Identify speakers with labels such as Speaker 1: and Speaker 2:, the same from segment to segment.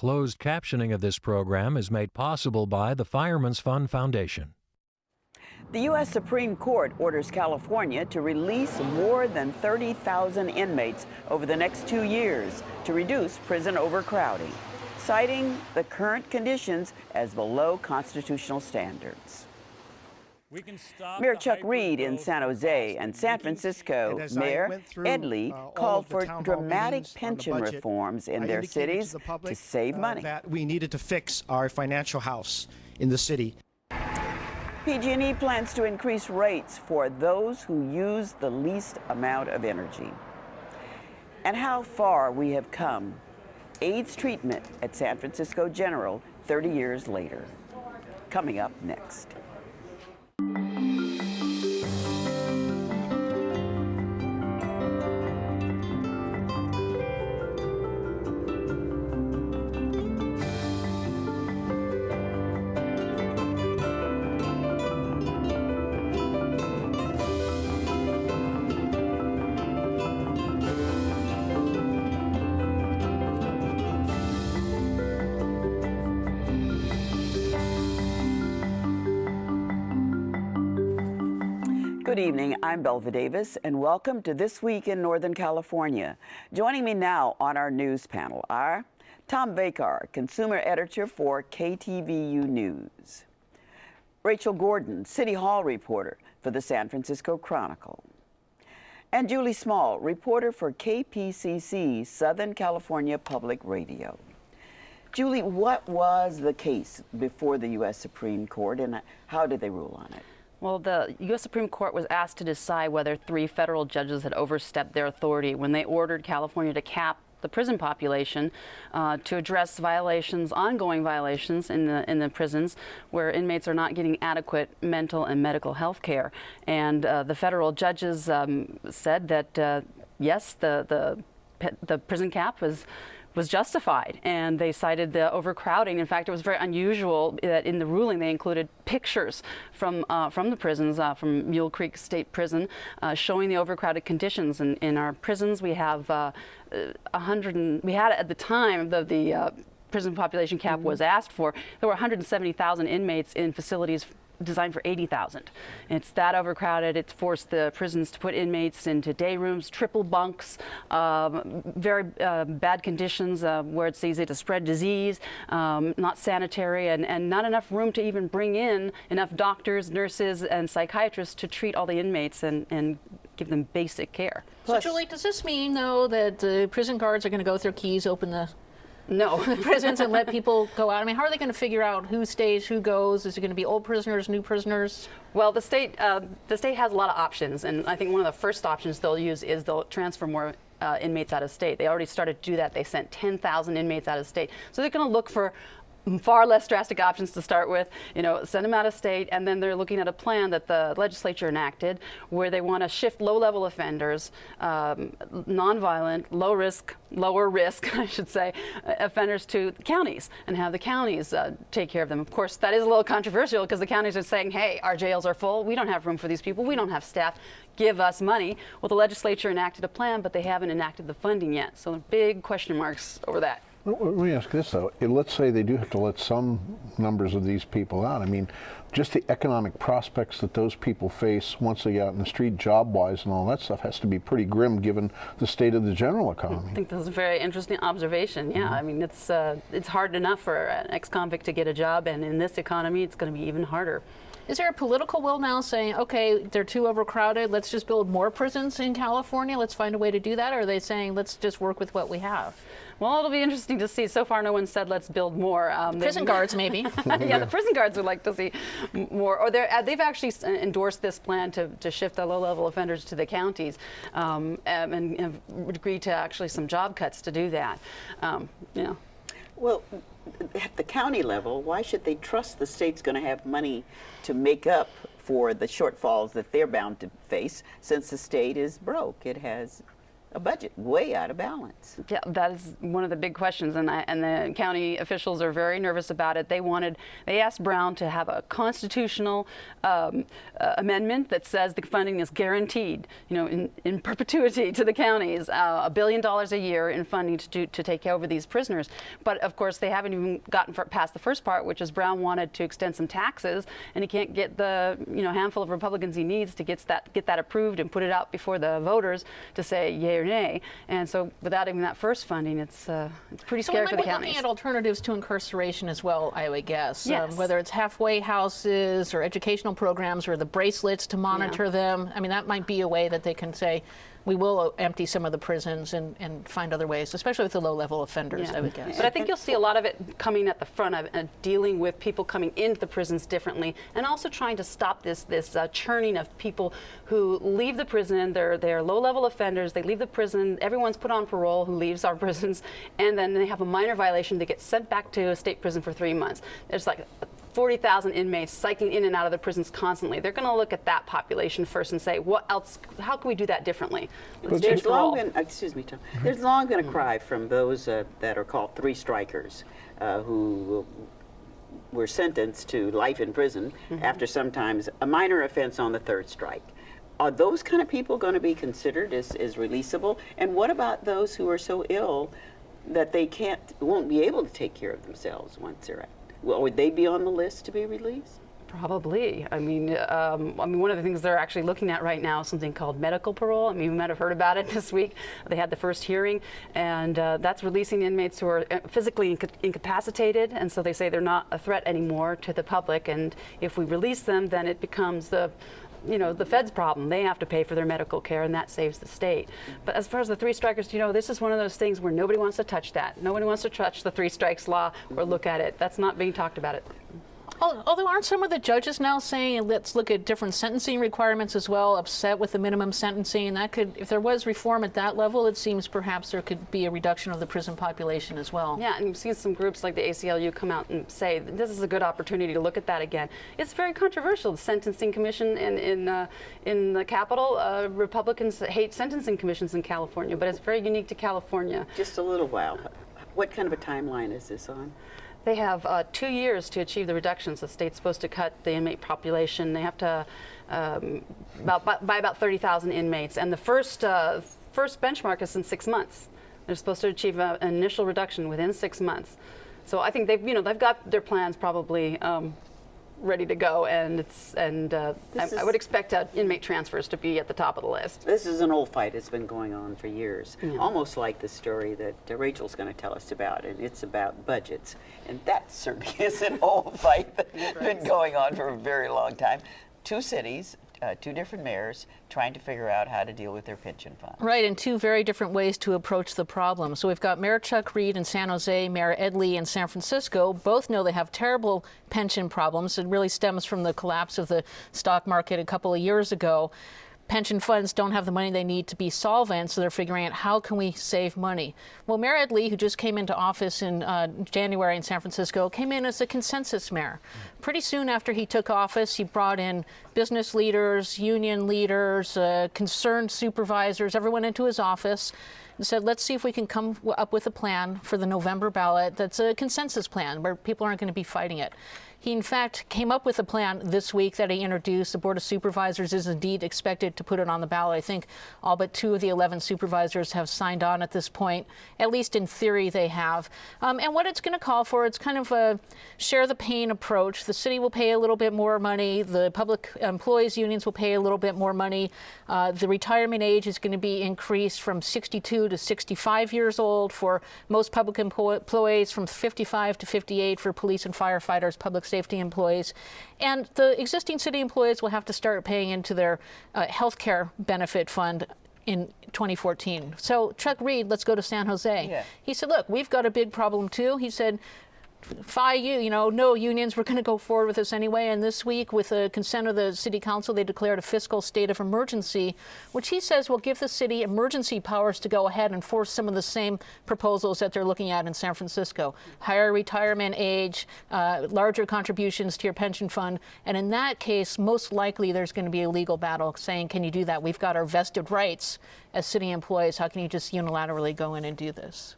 Speaker 1: Closed captioning of this program is made possible by the Fireman's Fund Foundation.
Speaker 2: The U.S. Supreme Court orders California to release more than 30,000 inmates over the next 2 years to reduce prison overcrowding, citing the current conditions as below constitutional standards. Mayor Chuck Reed in San Jose and San Francisco, Mayor Ed Lee called for dramatic pension reforms in their cities to save money.
Speaker 3: That we needed to fix our financial house in the city.
Speaker 2: PG&E plans to increase rates for those who use the least amount of energy. And how far we have come. AIDS treatment at San Francisco General 30 years later. Coming up next. Good evening, I'm Belva Davis, and welcome to This Week in Northern California. Joining me now on our news panel are Tom Vakar, consumer editor for KTVU News, Rachel Gordon, City Hall reporter for the San Francisco Chronicle, and Julie Small, reporter for KPCC, Southern California Public Radio. Julie, what was the case before the U.S. Supreme Court, and how did they rule on it?
Speaker 4: Well, the U.S. Supreme Court was asked to decide whether 3 federal judges had overstepped their authority when they ordered California to cap the prison population to address violations, ongoing violations in the prisons where inmates are not getting adequate mental and medical health care. And the federal judges said that, yes, the prison cap was justified, and they cited the overcrowding. In fact, it was very unusual that in the ruling they included pictures from the prisons, from Mule Creek State Prison, showing the overcrowded conditions. In our prisons, we have we had at the time the prison population cap was asked for, there were 170,000 inmates in facilities designed for 80,000. It's that overcrowded. It's forced the prisons to put inmates into day rooms, triple bunks, very bad conditions where it's easy to spread disease, not sanitary, and not enough room to even bring in enough doctors, nurses, and psychiatrists to treat all the inmates and give them basic care.
Speaker 5: So, Julie, does this mean, though, that the prison guards are going to go with their keys, open the prisons and let people go out? I mean, how are they going to figure out who stays, who goes? Is it going to be old prisoners, new prisoners?
Speaker 4: Well, the state has a lot of options, and I think one of the first options they'll use is they'll transfer more inmates out of state. They already started to do that. They sent 10,000 inmates out of state. So they're going to look for far less drastic options to start with, send them out of state, and then they're looking at a plan that the legislature enacted where they want to shift low-level offenders, nonviolent, lower risk, I should say, offenders to counties and have the counties take care of them. Of course, that is a little controversial because the counties are saying, hey, our jails are full, we don't have room for these people, we don't have staff, give us money. Well, the legislature enacted a plan, but they haven't enacted the funding yet, so there are big question marks over that.
Speaker 6: Well, let me ask this, though. Let's say they do have to let some numbers of these people out. I mean, just the economic prospects that those people face once they get out in the street, job-wise and all that stuff, has to be pretty grim given the state of the general economy.
Speaker 4: I think that's a very interesting observation. Yeah, I mean, it's hard enough for an ex-convict to get a job, and in this economy, it's going to be even harder.
Speaker 5: Is there a political will now saying, okay, they're too overcrowded, let's just build more prisons in California, let's find a way to do that? Or are they saying, let's just work with what we have?
Speaker 4: Well, it'll be interesting to see. So far, no one said let's build more.
Speaker 5: Prison guards, maybe.
Speaker 4: Yeah, the prison guards would like to see more. Or they've actually endorsed this plan to shift the low-level offenders to the counties, and would agree to actually some job cuts to do that.
Speaker 2: Well, at the county level, why should they trust the state's going to have money to make up for the shortfalls that they're bound to face, since the state is broke? It has a budget way out of balance.
Speaker 4: Yeah, that is one of the big questions, and the county officials are very nervous about it. They asked Brown to have a constitutional amendment that says the funding is guaranteed, in perpetuity to the counties, $1 billion a year in funding to take over these prisoners. But of course, they haven't even gotten past the first part, which is Brown wanted to extend some taxes, and he can't get the handful of Republicans he needs to get that approved and put it out before the voters to say yay or nay. And so without even that first funding, it's pretty scary for the counties.
Speaker 5: Looking at alternatives to incarceration as well, I would guess.
Speaker 4: Yes.
Speaker 5: Whether it's halfway houses or educational programs or the bracelets to monitor them. I mean, that might be a way that they can say, we will empty some of the prisons and find other ways, especially with the low-level offenders, I would guess.
Speaker 4: But I think you'll see a lot of it coming at the front of it, dealing with people coming into the prisons differently, and also trying to stop this churning of people who leave the prison. They're low-level offenders. They leave the prison. Everyone's put on parole who leaves our prisons, and then they have a minor violation. They get sent back to a state prison for 3 months. There's like 40,000 inmates cycling in and out of the prisons constantly. They're going to look at that population first and say, what else? How can we do that differently?
Speaker 2: There's long been, excuse me, Tom. There's long been a cry from those that are called three strikers, who were sentenced to life in prison after sometimes a minor offense on the third strike. Are those kind of people going to be considered as releasable? And what about those who are so ill that they won't be able to take care of themselves once they're out? Well, would they be on the list to be released?
Speaker 4: Probably. I mean, one of the things they're actually looking at right now is something called medical parole. I mean, you might have heard about it this week. They had the first hearing, and that's releasing inmates who are physically incapacitated, and so they say they're not a threat anymore to the public. And if we release them, then it becomes the feds' problem. They have to pay for their medical care, and that saves the state. But as far as the three strikers, this is one of those things where nobody wants to touch that. Nobody wants to touch the three strikes law or look at it. That's not being talked about.
Speaker 5: Although aren't some of the judges now saying, let's look at different sentencing requirements as well, upset with the minimum sentencing? That could, if there was reform at that level, it seems perhaps there could be a reduction of the prison population as well.
Speaker 4: Yeah, and you've seen some groups like the ACLU come out and say this is a good opportunity to look at that again. It's very controversial. The Sentencing Commission in the Capitol, Republicans hate sentencing commissions in California, but it's very unique to California.
Speaker 2: Just a little while. What kind of a timeline is this on?
Speaker 4: They have 2 years to achieve the reductions. The state's supposed to cut the inmate population. They have to by about 30,000 inmates, and the first benchmark is in 6 months. They're supposed to achieve an initial reduction within 6 months. So I think they've got their plans probably ready to go, and I would expect inmate transfers to be at the top of the list.
Speaker 2: This is an old fight. It's been going on for years, almost like the story that Rachel's going to tell us about, and it's about budgets. And that certainly is an old fight that's been going on for a very long time. Two cities, two different mayors trying to figure out how to deal with their pension fund.
Speaker 5: Right, and two very different ways to approach the problem. So we've got Mayor Chuck Reed in San Jose, Mayor Ed Lee in San Francisco. Both know they have terrible pension problems. It really stems from the collapse of the stock market a couple of years ago. Pension funds don't have the money they need to be solvent, so they're figuring out how can we save money. Well, Mayor Ed Lee, who just came into office in January in San Francisco, came in as a consensus mayor. Pretty soon after he took office, he brought in business leaders, union leaders, concerned supervisors, everyone into his office, and said, let's see if we can come up with a plan for the November ballot that's a consensus plan where people aren't going to be fighting it. He, in fact, came up with a plan this week that he introduced. The Board of Supervisors is indeed expected to put it on the ballot. I think all but 2 of the 11 supervisors have signed on at this point. At least in theory, they have. And what it's going to call for, it's kind of a share the pain approach. The city will pay a little bit more money. The public employees unions will pay a little bit more money. The retirement age is going to be increased from 62 to 65 years old for most public employees, from 55 to 58 for police and firefighters, public safety employees. And the existing city employees will have to start paying into their health care benefit fund in 2014. So Chuck Reed, let's go to San Jose.
Speaker 2: Yeah.
Speaker 5: He said, look, we've got a big problem too. He said, no unions, we're going to go forward with this anyway. And this week, with the consent of the city council, they declared a fiscal state of emergency, which he says will give the city emergency powers to go ahead and force some of the same proposals that they're looking at in San Francisco. Higher retirement age, larger contributions to your pension fund. And in that case, most likely there's going to be a legal battle saying, can you do that? We've got our vested rights as city employees. How can you just unilaterally go in and do this?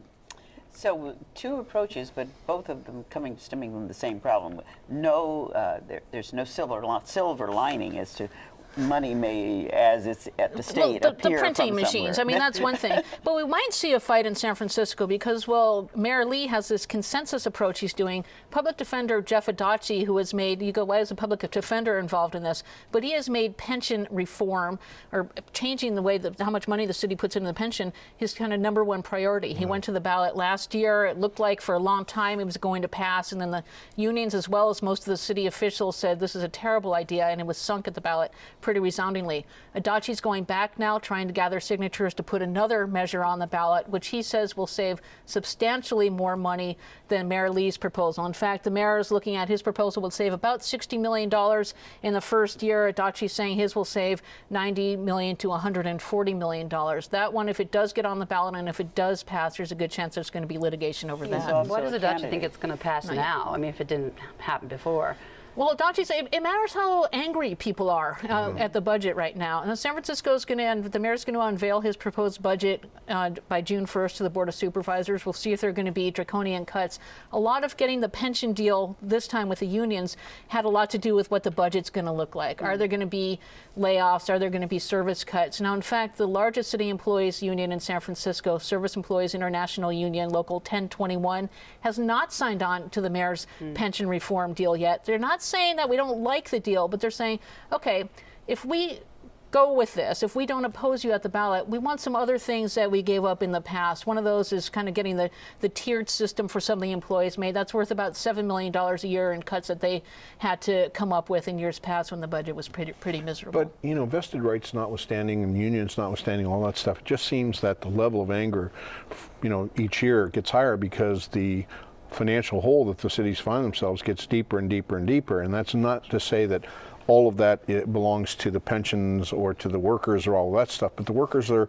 Speaker 2: So two approaches, but both of them stemming from the same problem. There's no silver lining as to money may, as it's at the state,
Speaker 5: the
Speaker 2: appear
Speaker 5: printing
Speaker 2: from
Speaker 5: machines.
Speaker 2: somewhere.
Speaker 5: I mean, that's one thing. But we might see a fight in San Francisco because, well, Mayor Lee has this consensus approach he's doing. Public Defender Jeff Adachi, who has made, you go, why is a public defender involved in this? But he has made pension reform, or changing the way that how much money the city puts into the pension, his kind of #1 priority. He went to the ballot last year. It looked like for a long time it was going to pass, and then the unions, as well as most of the city officials, said this is a terrible idea, and it was sunk at the ballot pretty resoundingly. Adachi's going back now, trying to gather signatures to put another measure on the ballot, which he says will save substantially more money than Mayor Lee's proposal. In fact, the mayor is looking at his proposal would save about $60 million in the first year. Adachi's saying his will save $90 million to $140 million. That one, if it does get on the ballot and if it does pass, there's a good chance there's going to be litigation over that.
Speaker 4: Why does Adachi think it's going to pass now? I mean, if it didn't happen before.
Speaker 5: Well, Adachi said it matters how angry people are at the budget right now. And San Francisco is going to, the mayor's going to unveil his proposed budget by June 1st to the Board of Supervisors. We'll see if there are going to be draconian cuts. A lot of getting the pension deal this time with the unions had a lot to do with what the budget's going to look like. Are there going to be layoffs? Are there going to be service cuts? Now, in fact, the largest city employees union in San Francisco, Service Employees International Union, Local 1021, has not signed on to the mayor's pension reform deal yet. They're not saying that we don't like the deal, but they're saying, okay, if we go with this, if we don't oppose you at the ballot, we want some other things that we gave up in the past. One of those is kind of getting the tiered system for some of the employees made. That's worth about $7 million a year in cuts that they had to come up with in years past when the budget was pretty miserable.
Speaker 6: But, vested rights notwithstanding and unions notwithstanding, all that stuff, it just seems that the level of anger, each year gets higher because the financial hole that the cities find themselves gets deeper and deeper and deeper. And that's not to say that all of that belongs to the pensions or to the workers or all that stuff, but the workers are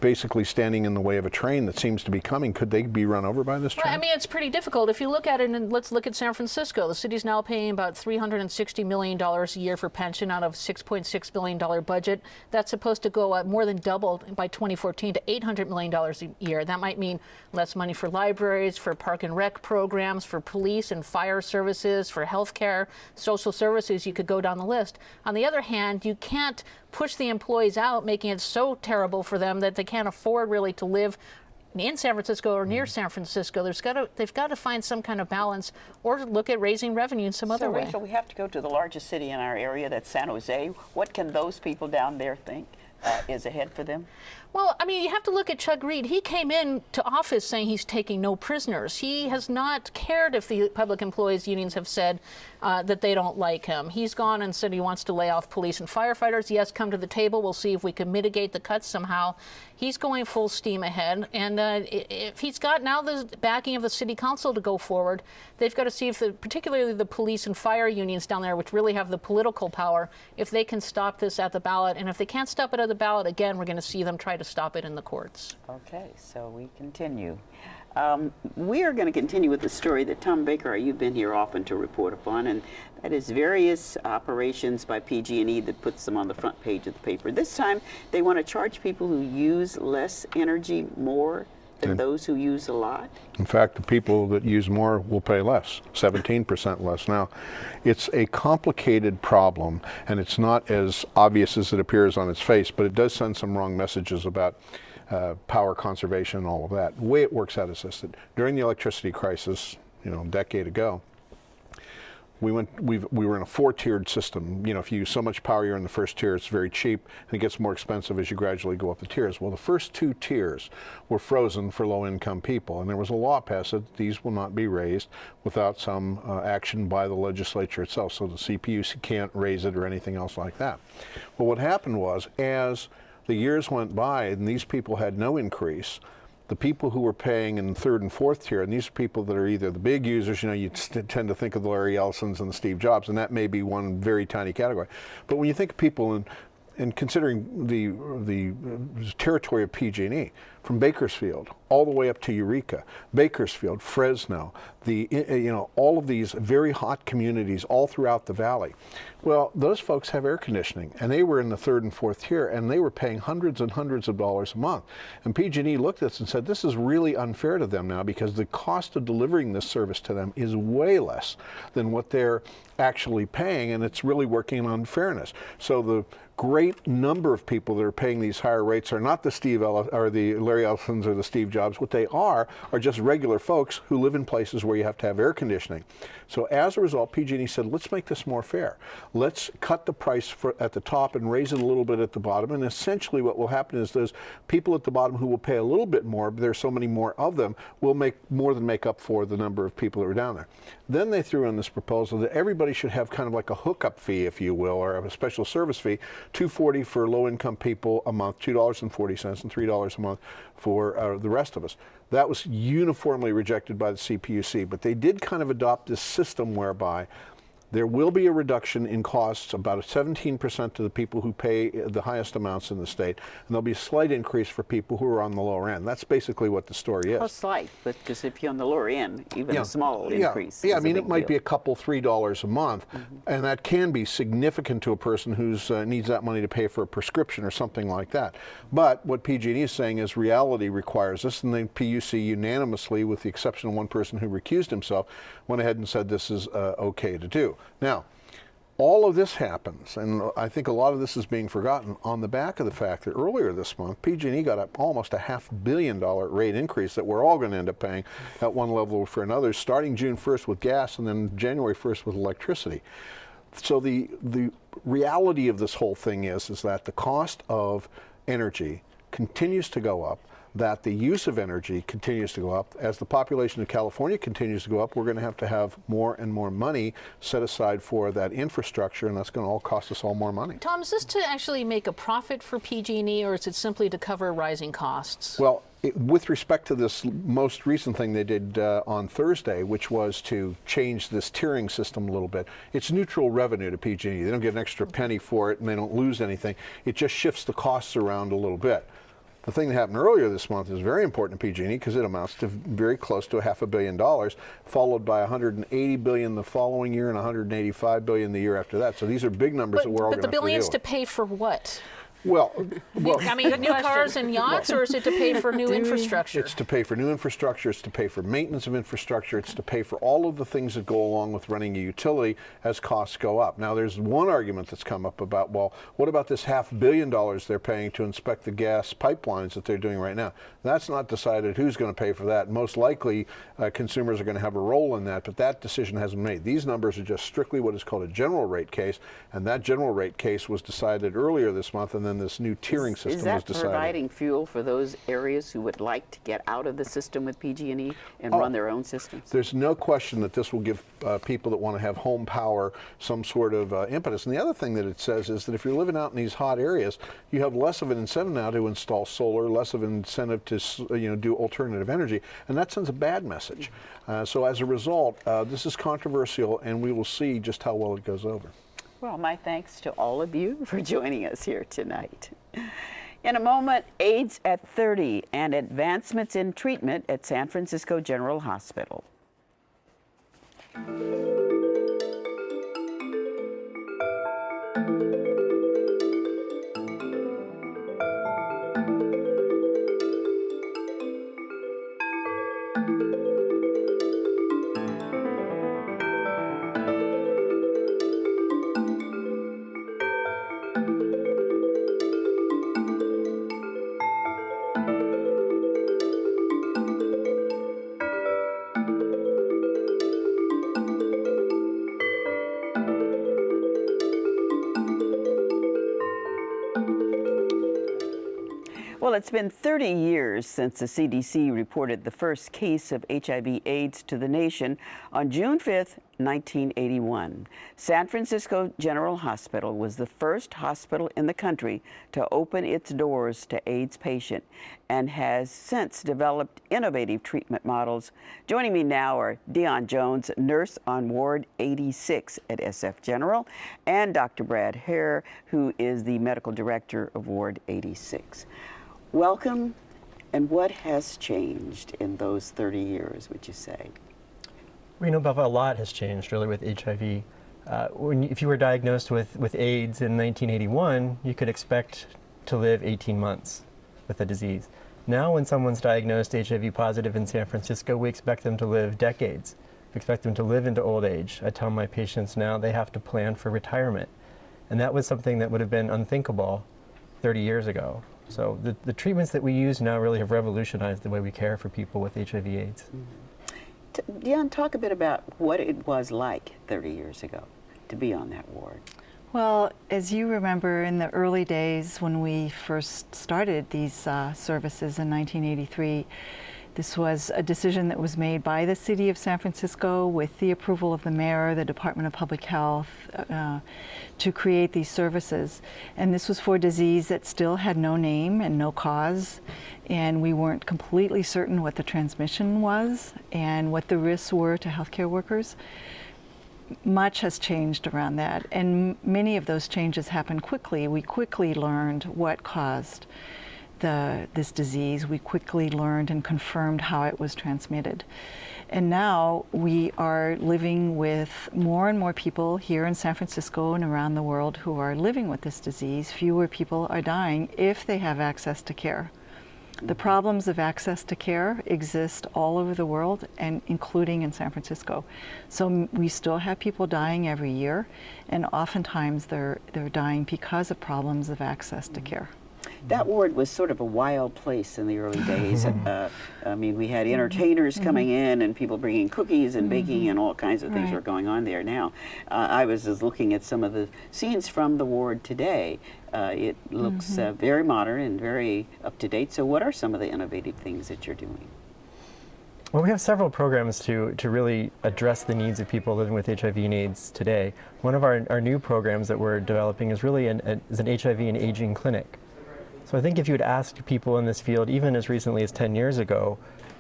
Speaker 6: basically standing in the way of a train that seems to be coming. Could they be run over by this train?
Speaker 5: Well, I mean, it's pretty difficult. If you look at it, and let's look at San Francisco. The city's now paying about $360 million a year for pension out of a $6.6 billion budget. That's supposed to go up more than double by 2014 to $800 million a year. That might mean less money for libraries, for park and rec programs, for police and fire services, for healthcare, social services. You could go down the list. On the other hand, you can't push the employees out, making it so terrible for them that they can't afford really to live in San Francisco or near San Francisco. They've got to find some kind of balance or look at raising revenue in some other way.
Speaker 2: Rachel, we have to go to the largest city in our area, that's San Jose. What can those people down there think is ahead for them?
Speaker 5: Well, I mean, you have to look at Chuck Reed. He came in to office saying he's taking no prisoners. He has not cared if the public employees unions have said that they don't like him. He's gone and said he wants to lay off police and firefighters. Yes, come to the table. We'll see if we can mitigate the cuts somehow. He's going full steam ahead. And if he's got now the backing of the city council to go forward, they've got to see if particularly the police and fire unions down there, which really have the political power, if they can stop this at the ballot. And if they can't stop it at the ballot, again, we're going to see them try to stop it in the courts.
Speaker 2: Okay, so we continue. We are going to continue with the story that Tom Baker, you've been here often to report upon, and that is various operations by PG&E that puts them on the front page of the paper. This time, they want to charge people who use less energy more than those who use a lot.
Speaker 6: In fact, the people that use more will pay less, 17% less. Now, it's a complicated problem, and it's not as obvious as it appears on its face, but it does send some wrong messages about power conservation and all of that. The way it works out is this: that during the electricity crisis, a decade ago, we were in a 4-tiered system. If you use so much power, you're in the first tier. It's very cheap, and it gets more expensive as you gradually go up the tiers. Well, the first 2 tiers were frozen for low-income people, and there was a law passed that these will not be raised without some action by the legislature itself. So the CPUC can't raise it or anything else like that. Well, what happened was, as the years went by and these people had no increase, the people who were paying in third and fourth tier, and these are people that are either the big users, you know, you tend to think of the Larry Ellisons and the Steve Jobs, and that may be one very tiny category. But when you think of people and considering the territory of PG&E, from Bakersfield all the way up to Eureka, Bakersfield, Fresno, all of these very hot communities all throughout the valley. Well, those folks have air conditioning, and they were in the third and fourth tier, and they were paying hundreds and hundreds of dollars a month. And PG&E looked at this and said, this is really unfair to them now, because the cost of delivering this service to them is way less than what they're actually paying, and it's really working on fairness. So the great number of people that are paying these higher rates are not the Larry Ellisons or the Steve Jobs. What they are just regular folks who live in places where you have to have air conditioning. So as a result, PG&E said, let's make this more fair. Let's cut the price at the top and raise it a little bit at the bottom. And essentially what will happen is those people at the bottom who will pay a little bit more, but there's so many more of them, will make more than make up for the number of people that are down there. Then they threw in this proposal that everybody should have kind of like a hookup fee, if you will, or a special service fee, $2.40 for low-income people a month, $2.40, and $3 a month for the rest of us. That was uniformly rejected by the CPUC, but they did kind of adopt this system whereby there will be a reduction in costs, about 17% to the people who pay the highest amounts in the state, and there'll be a slight increase for people who are on the lower end. That's basically what the story is.
Speaker 2: How slight? Because if you're on the lower end, even a small increase.
Speaker 6: Yeah, I mean, it might
Speaker 2: deal.
Speaker 6: be a couple, $3 a month, and that can be significant to a person who needs that money to pay for a prescription or something like that. But what PG&E is saying is reality requires this, and the PUC unanimously, with the exception of one person who recused himself, went ahead and said this is okay to do. Now, all of this happens, and I think a lot of this is being forgotten, on the back of the fact that earlier this month, PG&E got almost a $500 million rate increase that we're all going to end up paying at one level or for another, starting June 1st with gas and then January 1st with electricity. So the reality of this whole thing is that the cost of energy continues to go up, that the use of energy continues to go up. As the population of California continues to go up, we're going to have more and more money set aside for that infrastructure, and that's going to all cost us all more money.
Speaker 5: Tom, is this to actually make a profit for PG&E, or is it simply to cover rising costs?
Speaker 6: Well, with respect to this most recent thing they did on Thursday, which was to change this tiering system a little bit, it's neutral revenue to PG&E. They don't get an extra penny for it, and they don't lose anything. It just shifts the costs around a little bit. The thing that happened earlier this month is very important to PG&E because it amounts to very close to $500 million, followed by $180 billion the following year and $185 billion the year after that. So these are big numbers that we're all going to have to deal with.
Speaker 5: But the billions to pay for what?
Speaker 6: Well,
Speaker 5: I mean, new cars and yachts, or is it to pay for new infrastructure?
Speaker 6: It's to pay for new infrastructure, it's to pay for maintenance of infrastructure, it's to pay for all of the things that go along with running a utility as costs go up. Now, there's one argument that's come up about, well, what about this $500 million they're paying to inspect the gas pipelines that they're doing right now? That's not decided who's going to pay for that. Most likely, consumers are going to have a role in that, but that decision hasn't been made. These numbers are just strictly what is called a general rate case, and that general rate case was decided earlier this month, and then this new tiering system was decided.
Speaker 2: Is that providing fuel for those areas who would like to get out of the system with PG&E and run their own systems?
Speaker 6: There's no question that this will give people that want to have home power some sort of impetus. And the other thing that it says is that if you're living out in these hot areas, you have less of an incentive now to install solar, less of an incentive to do alternative energy, and that sends a bad message. So as a result, this is controversial, and we will see just how well it goes over.
Speaker 2: Well, my thanks to all of you for joining us here tonight. In a moment, AIDS at 30 and advancements in treatment at San Francisco General Hospital. Well, it's been 30 years since the CDC reported the first case of HIV/AIDS to the nation on June 5th, 1981. San Francisco General Hospital was the first hospital in the country to open its doors to AIDS patients and has since developed innovative treatment models. Joining me now are Dion Jones, nurse on Ward 86 at SF General, and Dr. Brad Hare, who is the medical director of Ward 86. Welcome, and what has changed in those 30 years, would you say?
Speaker 7: Well, Bella, a lot has changed really with HIV. If you were diagnosed with AIDS in 1981, you could expect to live 18 months with the disease. Now when someone's diagnosed HIV positive in San Francisco, we expect them to live decades. We expect them to live into old age. I tell my patients now they have to plan for retirement. And that was something that would have been unthinkable 30 years ago. So the treatments that we use now really have revolutionized the way we care for people with HIV/AIDS.
Speaker 2: Dion, talk a bit about what it was like 30 years ago to be on that ward.
Speaker 8: Well, as you remember, in the early days when we first started these services in 1983, this was a decision that was made by the City of San Francisco with the approval of the mayor, the Department of Public Health, to create these services. And this was for a disease that still had no name and no cause. And we weren't completely certain what the transmission was and what the risks were to healthcare workers. Much has changed around that. And many of those changes happened quickly. We quickly learned what caused this disease. We quickly learned and confirmed how it was transmitted. And now we are living with more and more people here in San Francisco and around the world who are living with this disease. Fewer people are dying if they have access to care. The problems of access to care exist all over the world, and including in San Francisco. So we still have people dying every year, and oftentimes they're dying because of problems of access to care.
Speaker 2: That ward was sort of a wild place in the early days. I mean, we had entertainers coming in and people bringing cookies and baking and all kinds of things were going on there. Now, I was just looking at some of the scenes from the ward today. It looks very modern and very up to date. So what are some of the innovative things that you're doing?
Speaker 7: Well, we have several programs to really address the needs of people living with HIV and AIDS today. One of our new programs that we're developing is really an HIV and aging clinic. So I think if you had asked people in this field, even as recently as 10 years ago,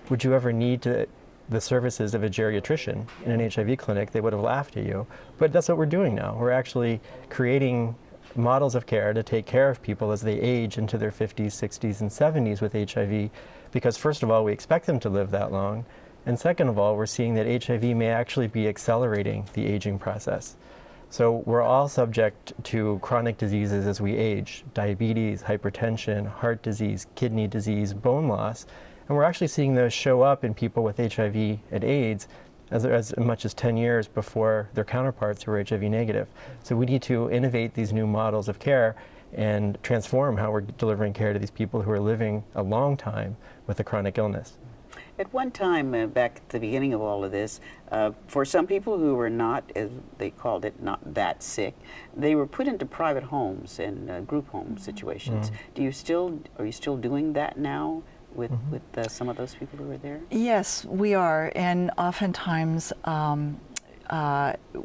Speaker 7: would you ever need the services of a geriatrician in an HIV clinic, they would have laughed at you. But that's what we're doing now. We're actually creating models of care to take care of people as they age into their 50s, 60s, and 70s with HIV, because first of all, we expect them to live that long, and second of all, we're seeing that HIV may actually be accelerating the aging process. So we're all subject to chronic diseases as we age: diabetes, hypertension, heart disease, kidney disease, bone loss. And we're actually seeing those show up in people with HIV and AIDS as much as 10 years before their counterparts who are HIV negative. So we need to innovate these new models of care and transform how we're delivering care to these people who are living a long time with a chronic illness.
Speaker 2: At one time, back at the beginning of all of this, for some people who were not, as they called it, not that sick, they were put into private homes and group home situations. Are you still doing that now with some of those people who are there?
Speaker 8: Yes, we are, and oftentimes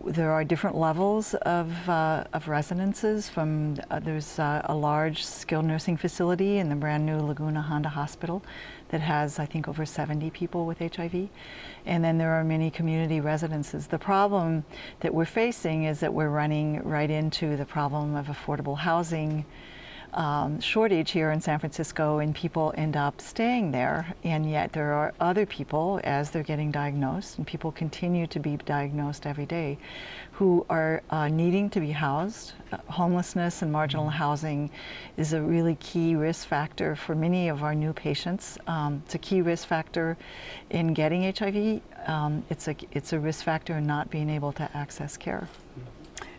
Speaker 8: there are different levels of residences. There's a large skilled nursing facility in the brand new Laguna Honda Hospital that has, I think, over 70 people with HIV. And then there are many community residences. The problem that we're facing is that we're running right into the problem of affordable housing shortage here in San Francisco, and people end up staying there. And yet there are other people, as they're getting diagnosed, and people continue to be diagnosed every day, who are needing to be housed. Homelessness and marginal housing is a really key risk factor for many of our new patients. It's a key risk factor in getting HIV. It's a risk factor in not being able to access care.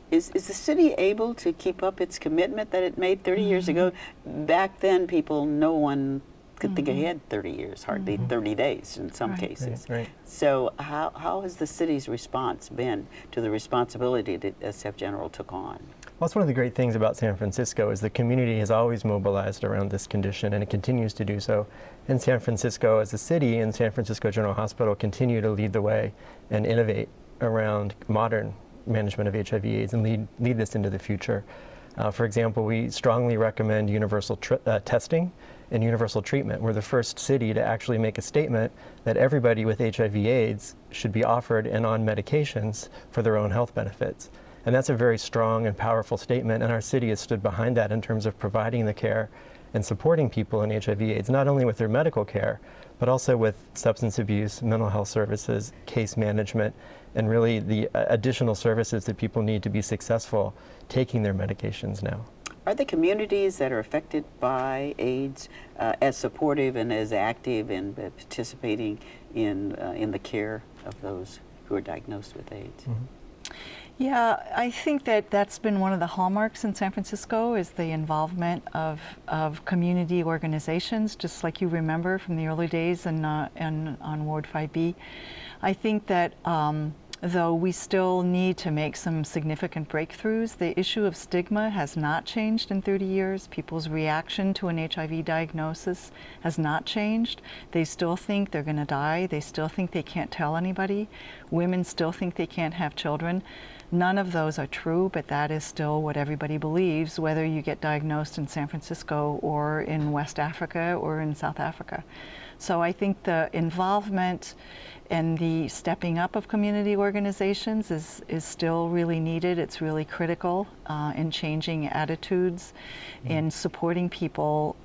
Speaker 2: Is the city able to keep up its commitment that it made 30 years ago? Back then, no one could think ahead 30 years, hardly 30 days in some cases.
Speaker 7: Right.
Speaker 2: So how has the city's response been to the responsibility that SF General took on?
Speaker 7: That's one of the great things about San Francisco is the community has always mobilized around this condition, and it continues to do so. In San Francisco as a city, and San Francisco General Hospital continue to lead the way and innovate around modern management of HIV/AIDS and lead this into the future. For example, we strongly recommend universal testing and universal treatment. We're the first city to actually make a statement that everybody with HIV/AIDS should be offered and on medications for their own health benefits. And that's a very strong and powerful statement, and our city has stood behind that in terms of providing the care and supporting people in HIV/AIDS, not only with their medical care, but also with substance abuse, mental health services, case management, and really the additional services that people need to be successful taking their medications now.
Speaker 2: Are the communities that are affected by AIDS as supportive and as active in participating in the care of those who are diagnosed with AIDS?
Speaker 7: Mm-hmm.
Speaker 8: Yeah, I think that's been one of the hallmarks in San Francisco is the involvement of community organizations, just like you remember from the early days and on Ward 5B. I think that though we still need to make some significant breakthroughs, the issue of stigma has not changed in 30 years. People's reaction to an HIV diagnosis has not changed. They still think they're going to die. They still think they can't tell anybody. Women still think they can't have children. None of those are true, but that is still what everybody believes, whether you get diagnosed in San Francisco or in West Africa or in South Africa. So I think the involvement and the stepping up of community organizations is still really needed. It's really critical in changing attitudes, in supporting people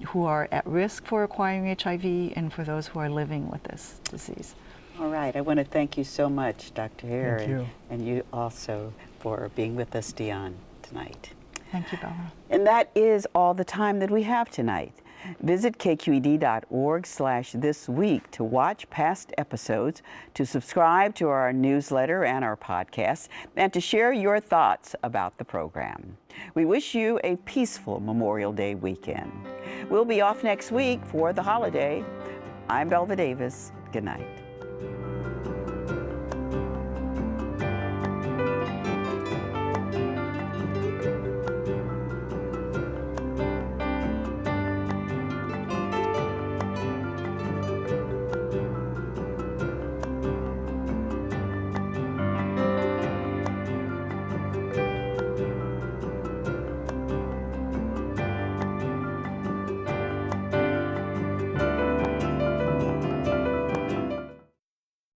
Speaker 8: who are at risk for acquiring HIV and for those who are living with this disease.
Speaker 2: All right, I want to thank you so much, Dr. Hare,
Speaker 7: Thank you.
Speaker 2: and you also for being with us, Dion, tonight.
Speaker 8: Thank you, Bella.
Speaker 2: And that is all the time that we have tonight. Visit kqed.org/thisweek to watch past episodes, to subscribe to our newsletter and our podcast, and to share your thoughts about the program. We wish you a peaceful Memorial Day weekend. We'll be off next week for the holiday. I'm Belva Davis. Good night.